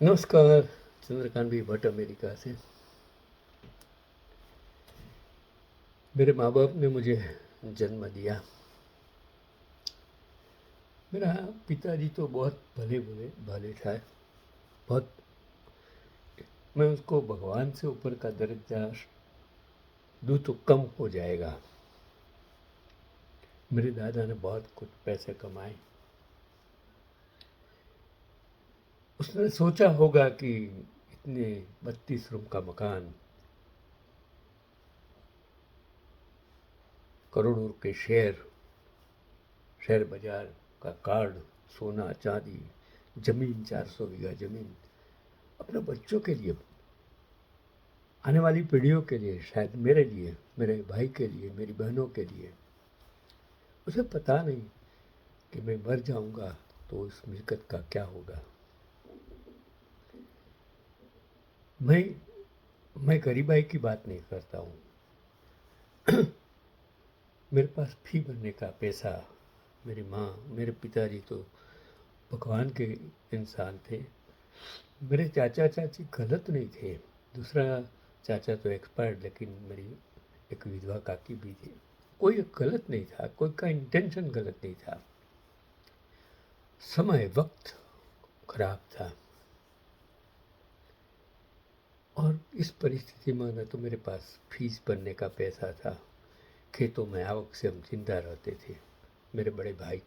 नमस्कार। चंद्रकांत भी भट्ट अमेरिका से। मेरे माँ बाप ने मुझे जन्म दिया। मेरा पिताजी तो बहुत भले भले भले था। बहुत। मैं उसको भगवान से ऊपर का दर्जा दूँ तो कम हो जाएगा। मेरे दादा ने बहुत कुछ पैसे कमाए। उसने सोचा होगा कि इतने 32 रूम का मकान, करोड़ों के शेयर बाजार का कार्ड, सोना चांदी, जमीन, 400 बीघा जमीन, अपने बच्चों के लिए, आने वाली पीढ़ियों के लिए, शायद मेरे लिए, मेरे भाई के लिए, मेरी बहनों के लिए। उसे पता नहीं कि मैं मर जाऊंगा तो उस मिल्कत का क्या होगा। मैं मैं गरीबाई की बात नहीं करता हूँ। मेरे पास फी भरने का पैसा, मेरी माँ, मेरे पिताजी तो भगवान के इंसान थे। मेरे चाचा चाची गलत नहीं थे। दूसरा चाचा तो एक्सपायर्ड, लेकिन मेरी एक विधवा काकी भी थी। कोई गलत नहीं था, कोई का इंटेंशन गलत नहीं था। समय वक्त खराब था। और इस परिस्थिति में न तो मेरे पास फीस भरने का पैसा था। खेतों में आवक से हम जिंदा रहते थे। मेरे बड़े भाई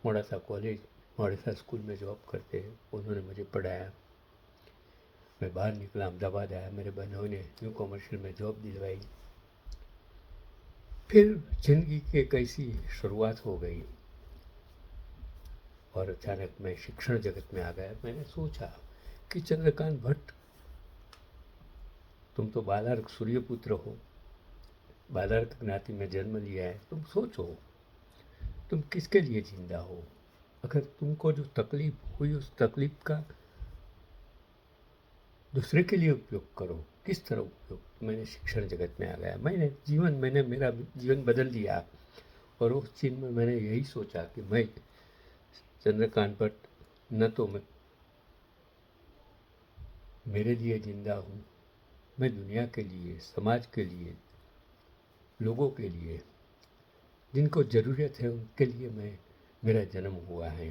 मोड़ासा कॉलेज, मोड़ासा स्कूल में जॉब करते हैं, उन्होंने मुझे पढ़ाया। मैं बाहर निकला, अहमदाबाद आया, मेरे बहनों ने न्यू कमर्शियल में जॉब दिलवाई। फिर जिंदगी की एक ऐसी शुरुआत हो गई और अचानक मैं शिक्षण जगत में आ गया। मैंने सोचा कि चंद्रकांत भट्ट, तुम तो बालार्क सूर्यपुत्र हो, बालार्क ज्ञाति में जन्म लिया है। तुम सोचो, तुम किसके लिए जिंदा हो। अगर तुमको जो तकलीफ हुई, उस तकलीफ का दूसरे के लिए उपयोग करो। किस तरह उपयोग। मैंने शिक्षण जगत में आ गया। मैंने मेरा जीवन बदल दिया। और उस चीज में मैंने यही सोचा कि मैं चंद्रकांत भट्ट न तो मैं मेरे लिए जिंदा हूँ, मैं दुनिया के लिए, समाज के लिए, लोगों के लिए, जिनको ज़रूरत है उनके लिए मेरा जन्म हुआ है।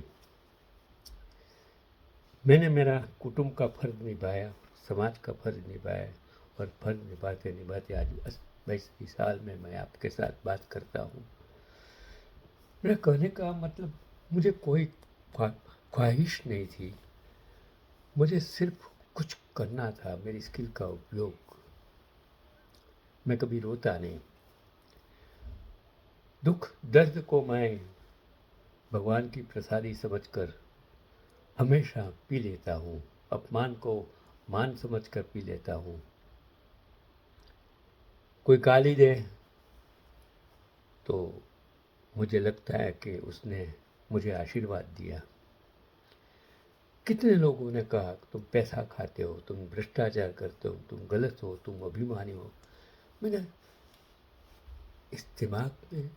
मैंने मेरा कुटुंब का फर्ज निभाया, समाज का फर्ज निभाया। और फर्ज निभाते निभाते आज 22 साल में मैं आपके साथ बात करता हूँ। मेरा कहने का मतलब, मुझे कोई ख्वाहिश नहीं थी। मुझे सिर्फ कुछ करना था, मेरी स्किल का उपयोग। मैं कभी रोता नहीं। दुख दर्द को मैं भगवान की प्रसादी समझकर हमेशा पी लेता हूँ। अपमान को मान समझकर पी लेता हूँ। कोई गाली दे तो मुझे लगता है कि उसने मुझे आशीर्वाद दिया। कितने लोगों ने कहा तुम पैसा खाते हो, तुम भ्रष्टाचार करते हो, तुम गलत हो, तुम अभिमानी हो। मैंने इस दिमाग में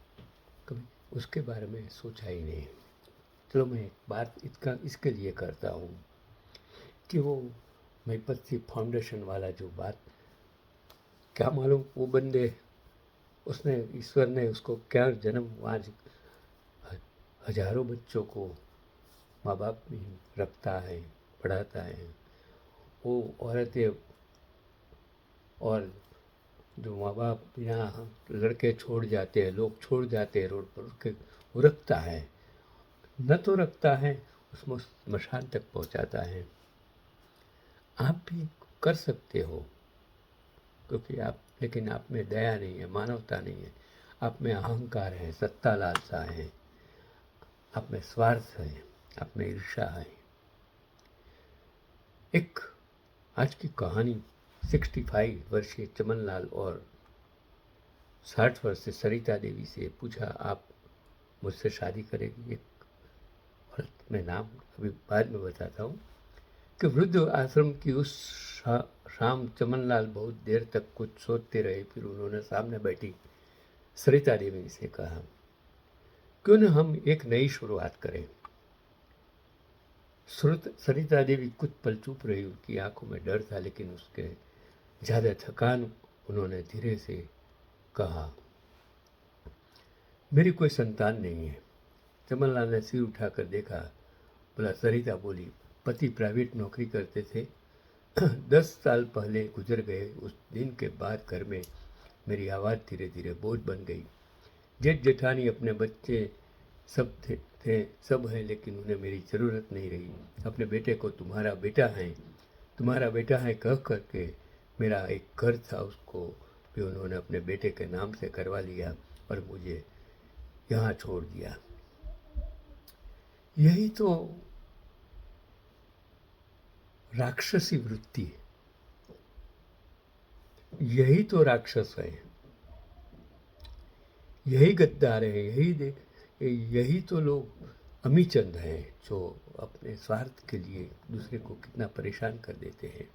कभी उसके बारे में सोचा ही नहीं। चलो, मैं एक बात इसके लिए करता हूँ कि वो महिपत फाउंडेशन वाला जो बात, क्या मालूम वो बंदे, उसने, ईश्वर ने उसको क्या जन्म, आज हजारों बच्चों को माँ बाप भी रखता है, पढ़ाता है। वो औरतें और जो माँ बाप यहाँ लड़के छोड़ जाते हैं, लोग छोड़ जाते हैं रोड पर, उसके वो रखता है। न तो रखता है, उसको स्मशान तक पहुँचाता है। आप भी कर सकते हो, क्योंकि आप, लेकिन आप में दया नहीं है, मानवता नहीं है। आप में अहंकार है, सत्ता लालसा है, आप में स्वार्थ है, आप में ईर्ष्या है। एक आज की कहानी, 65 वर्षीय चमनलाल और 60 वर्षीय सरिता देवी से पूछा, आप मुझसे शादी करेगी। एक औरत, में नाम अभी बाद में बताता हूँ। कि वृद्ध आश्रम की उस शाम चमनलाल बहुत देर तक कुछ सोचते रहे। फिर उन्होंने सामने बैठी सरिता देवी से कहा, क्यों न हम एक नई शुरुआत करें। सरिता देवी कुछ पल चुप रही। उनकी आंखों में डर था, लेकिन उसके ज़्यादा थकान। उन्होंने धीरे से कहा, मेरी कोई संतान नहीं है। चमनलाल ने सिर उठाकर देखा। बोला, सरिता बोली, पति प्राइवेट नौकरी करते थे। 10 साल पहले गुजर गए। उस दिन के बाद घर में मेरी आवाज़ धीरे धीरे बोझ बन गई। जेठ जेठानी अपने बच्चे सब हैं, लेकिन उन्हें मेरी ज़रूरत नहीं रही। अपने बेटे को तुम्हारा बेटा है कह करके मेरा एक घर था, उसको भी उन्होंने अपने बेटे के नाम से करवा लिया और मुझे यहाँ छोड़ दिया। यही तो राक्षसी वृत्ति है, यही तो राक्षस है, यही गद्दार है, यही तो लोग अमीचंद हैं जो अपने स्वार्थ के लिए दूसरे को कितना परेशान कर देते हैं।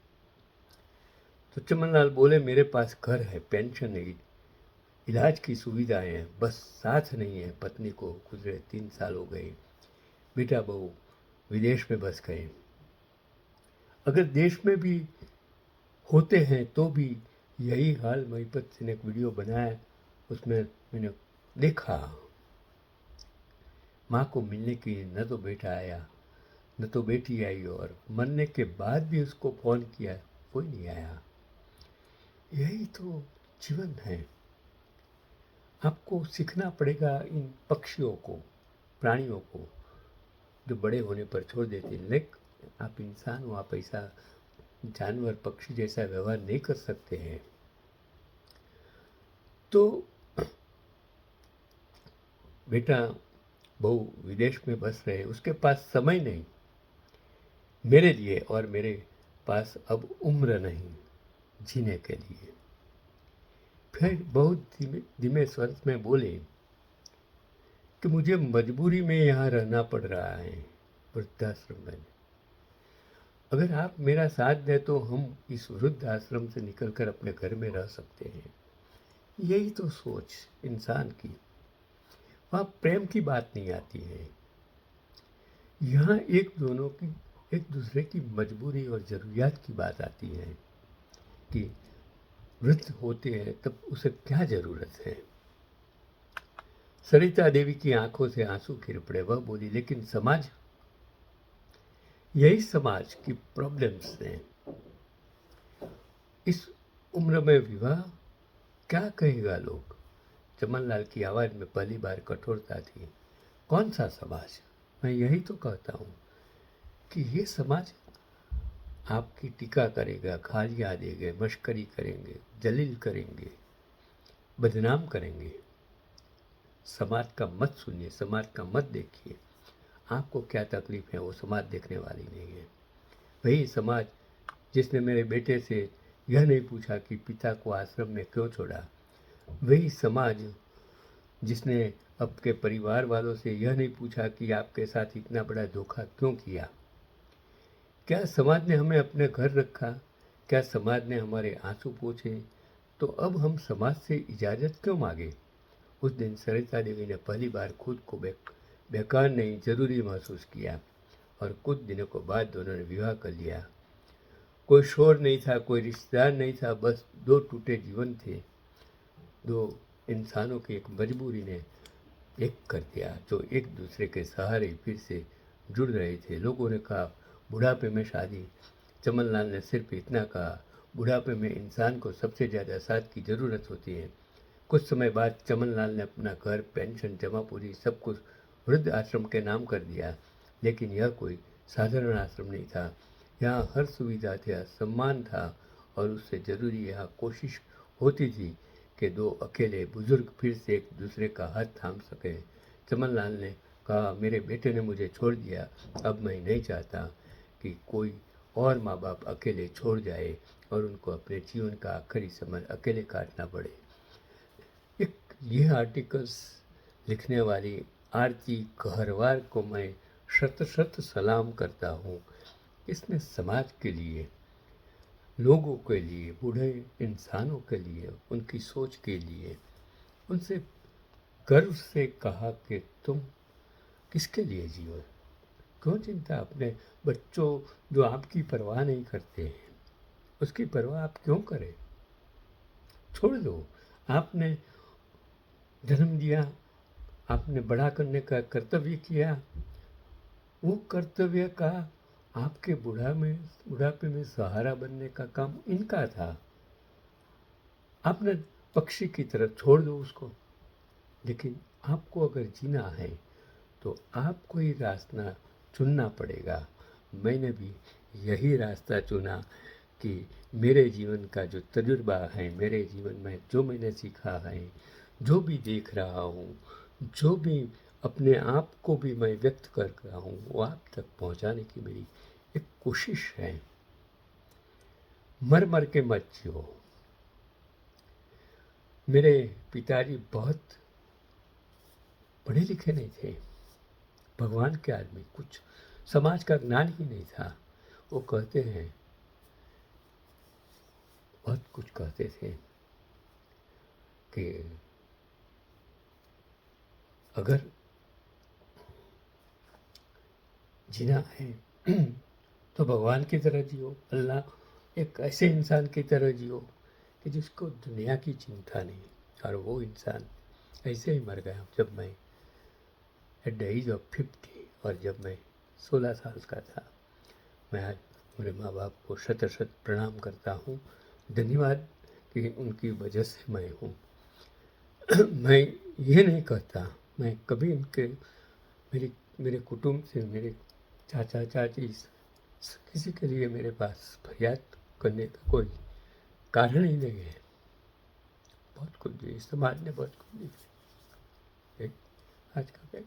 तो चमनलाल बोले, मेरे पास घर है, पेंशन है, इलाज की सुविधाएं हैं, बस साथ नहीं है। पत्नी को गुजरे 3 साल हो गए। बेटा बहू विदेश में बस गए। अगर देश में भी होते हैं तो भी यही हाल। महिपत सिंह ने एक वीडियो बनाया, उसमें मैंने देखा माँ को मिलने की न तो बेटा आया न तो बेटी आई, और मरने के बाद भी उसको फ़ोन किया, कोई नहीं आया। यही तो जीवन है। आपको सीखना पड़ेगा इन पक्षियों को, प्राणियों को जो बड़े होने पर छोड़ देते हैं। लेकिन आप इंसान हो, आप ऐसा जानवर पक्षी जैसा व्यवहार नहीं कर सकते हैं। तो बेटा बहू विदेश में बस रहे, उसके पास समय नहीं मेरे लिए, और मेरे पास अब उम्र नहीं जीने के लिए। फिर बहुत धीमे स्वर में बोले कि मुझे मजबूरी में यहाँ रहना पड़ रहा है, वृद्धाश्रम में। अगर आप मेरा साथ दें तो हम इस वृद्धाश्रम से निकलकर अपने घर में रह सकते हैं। यही तो सोच इंसान की। वहाँ प्रेम की बात नहीं आती है। यहाँ एक दूसरे की मजबूरी और ज़रूरियात की बात आती है कि वृद्ध होते हैं तब उसे क्या ज़रूरत है। सरिता देवी की आंखों से आंसू गिर पड़े। वह बोली, लेकिन समाज, यही समाज की प्रॉब्लम्स हैं। इस उम्र में विवाह, क्या कहेगा लोग। चमनलाल की आवाज़ में पहली बार कठोरता थी। कौन सा समाज? मैं यही तो कहता हूँ कि ये समाज आपकी टीका करेगा, खालियाँ देंगे, मश्करी करेंगे, जलील करेंगे, बदनाम करेंगे। समाज का मत सुनिए, समाज का मत देखिए। आपको क्या तकलीफ है वो समाज देखने वाली नहीं है। वही समाज जिसने मेरे बेटे से यह नहीं पूछा कि पिता को आश्रम में क्यों छोड़ा, वही समाज जिसने आपके परिवार वालों से यह नहीं पूछा कि आपके साथ इतना बड़ा धोखा क्यों किया। क्या समाज ने हमें अपने घर रखा? क्या समाज ने हमारे आंसू पोंछे? तो अब हम समाज से इजाज़त क्यों मांगे? उस दिन सरिता देवी ने पहली बार खुद को बेकार नहीं, ज़रूरी महसूस किया, और कुछ दिनों के बाद दोनों ने विवाह कर लिया। कोई शोर नहीं था, कोई रिश्तेदार नहीं था, बस 2 टूटे जीवन थे। 2 इंसानों की एक मजबूरी ने एक कर दिया, जो एक दूसरे के सहारे फिर से जुड़ रहे थे। लोगों ने कहा, बुढ़ापे में शादी। चमनलाल ने सिर्फ इतना कहा, बुढ़ापे में इंसान को सबसे ज़्यादा साथ की ज़रूरत होती है। कुछ समय बाद चमनलाल ने अपना घर, पेंशन, जमा पूंजी सब कुछ वृद्ध आश्रम के नाम कर दिया। लेकिन यह कोई साधारण आश्रम नहीं था। यहाँ हर सुविधा थी, सम्मान था, और उससे ज़रूरी यहाँ कोशिश होती थी कि 2 अकेले बुजुर्ग फिर से एक दूसरे का हाथ थाम सकें। चमनलाल ने कहा, मेरे बेटे ने मुझे छोड़ दिया, अब मैं नहीं चाहता कि कोई और माँ बाप अकेले छोड़ जाए और उनको अपने जीवन का आखिरी समय अकेले काटना पड़े। ये आर्टिकल्स लिखने वाली आरती कहरवार को मैं शत शत सलाम करता हूँ। इसने समाज के लिए, लोगों के लिए, बूढ़े इंसानों के लिए, उनकी सोच के लिए उनसे गर्व से कहा कि तुम किसके लिए जियो, क्यों चिंता? अपने बच्चों जो आपकी परवाह नहीं करते हैं, उसकी परवाह आप क्यों करें? छोड़ दो। आपने जन्म दिया, आपने बड़ा करने का कर्तव्य किया, वो कर्तव्य का आपके बुढ़ापे में सहारा बनने का काम इनका था। आपने पक्षी की तरह छोड़ दो उसको। लेकिन आपको अगर जीना है तो आपको ही रास्ता चुनना पड़ेगा। मैंने भी यही रास्ता चुना कि मेरे जीवन का जो तजुर्बा है, मेरे जीवन में जो मैंने सीखा है, जो भी देख रहा हूँ, जो भी अपने आप को भी मैं व्यक्त कर रहा हूँ, वो आप तक पहुँचाने की मेरी एक कोशिश है। मर मर के मत जियो। मेरे पिताजी बहुत पढ़े लिखे नहीं थे, भगवान के आदमी, कुछ समाज का ज्ञान ही नहीं था। वो कहते हैं, बहुत कुछ कहते थे कि अगर जीना है तो भगवान की तरह जियो, अल्लाह एक ऐसे इंसान की तरह जियो कि जिसको दुनिया की चिंता नहीं। और वो इंसान ऐसे ही मर गया जब मैं एट द एज ऑफ 50, और जब मैं 16 साल का था। मैं आज मेरे माँ बाप को शत शत प्रणाम करता हूँ, धन्यवाद कि उनकी वजह से मैं हूँ। मैं ये नहीं कहता, मैं कभी मेरे कुटुंब से, मेरे चाचा चाची, किसी के लिए मेरे पास फरियाद करने का कोई कारण ही नहीं है। बहुत कुछ दिए समाज ने, बहुत कुछ दिया। आज का